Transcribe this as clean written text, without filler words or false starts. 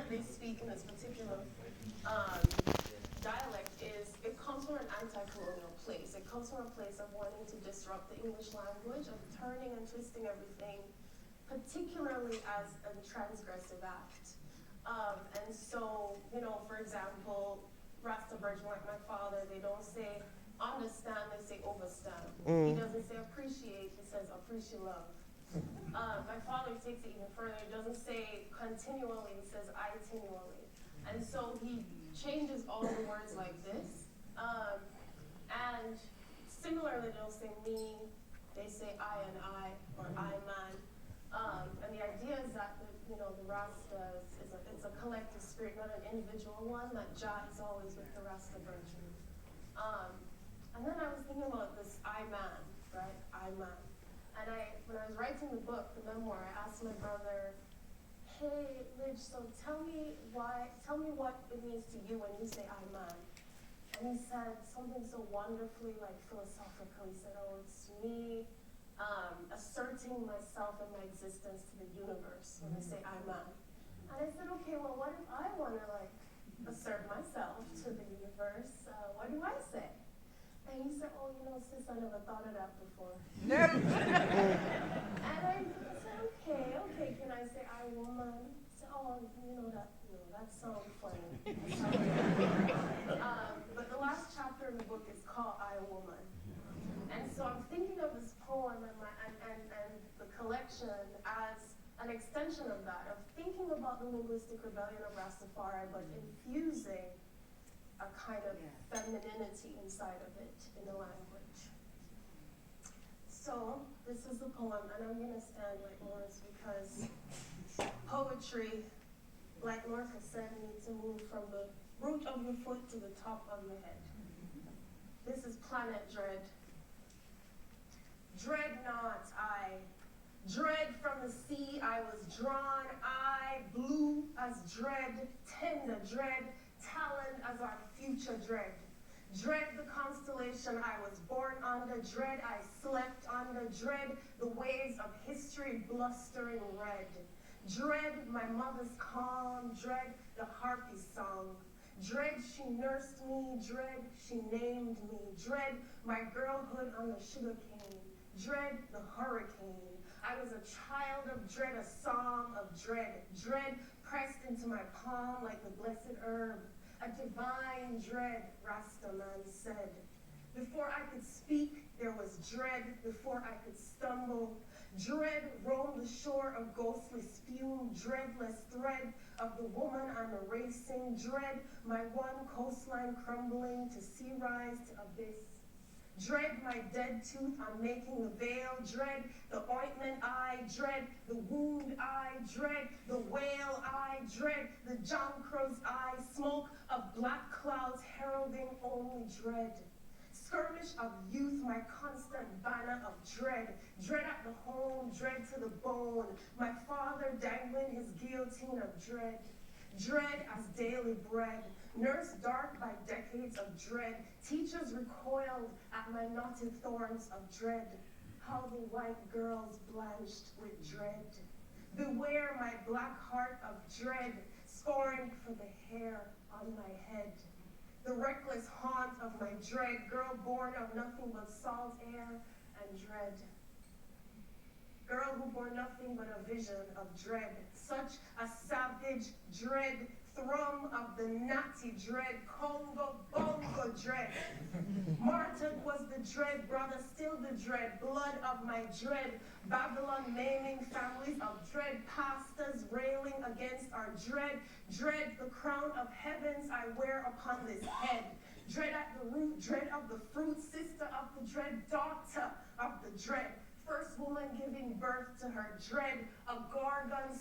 they speak in this particular dialect is, it comes from an anti-colonial place. It comes from a place of wanting to disrupt the English language, of turning and twisting everything, particularly as a transgressive act. And so, you know, for example, Rasta Virgin, like my father, they don't say understand, they say overstand. He doesn't say appreciate, he says appreciate love. My father takes it even further. He doesn't say continually, he says itinually. And so he changes all the words like this. And similarly, they'll say me, they say I and I, or I man. And the idea is that the Rasta it's a collective spirit, not an individual one, that Jah is always with the Rasta Virgin. And then I was thinking about this I man, right? I man. And when I was writing the book, the memoir, I asked my brother, hey, Lidge, so tell me what it means to you when you say I man. And he said something so wonderfully, like, philosophical. He said, oh, it's me asserting myself and my existence to the universe when I say I man. And I said, okay, well, what if I want to, like, assert myself to the universe? What do I say? And he said, oh, sis, I never thought of that before. And I said, okay, can I say I woman? He said, oh, that sounds funny. But the last chapter in the book is called I Woman. And so I'm thinking of this poem and the collection as an extension of that, of thinking about the linguistic rebellion of Rastafari, but infusing a kind of femininity inside of it in the language. So this is the poem, and I'm going to stand like Lawrence because poetry, like Lawrence has said, needs to move from the root of your foot to the top of your head. This is Planet Dread. Dread not I. Dread from the sea I was drawn, I blue as dread, tender dread, talent as our future dread. Dread the constellation I was born under, dread I slept under, dread the waves of history blustering red. Dread my mother's calm, dread the harpy song. Dread she nursed me, dread she named me, dread my girlhood on the sugar cane, dread the hurricane. I was a child of dread, a song of dread, dread pressed into my palm like the blessed herb. A divine dread, Rastaman said. Before I could speak, there was dread. Before I could stumble, dread roamed the shore of ghostly spume, dreadless thread of the woman I'm erasing, dread my one coastline crumbling to sea rise to abyss. Dread my dead tooth I'm making the veil, dread the ointment I dread, the wound I dread, the whale I dread, the jonquil's I, smoke of black clouds heralding only dread. Skirmish of youth, my constant banner of dread, dread at the home, dread to the bone, my father dangling his guillotine of dread. Dread as daily bread, nursed dark by decades of dread, teachers recoiled at my knotted thorns of dread, how the white girls blanched with dread. Beware my black heart of dread, scorned for the hair on my head. The reckless haunt of my dread, girl born of nothing but salt air and dread. Girl who bore nothing but a vision of dread, such a savage dread, thrum of the Nazi dread, Congo bongo dread. Martyred was the dread, brother, still the dread, blood of my dread, Babylon maiming families of dread, pastors railing against our dread, dread the crown of heavens I wear upon this head. Dread at the root, dread of the fruit, sister of the dread, daughter of the dread. First woman giving birth to her dread, a gorgon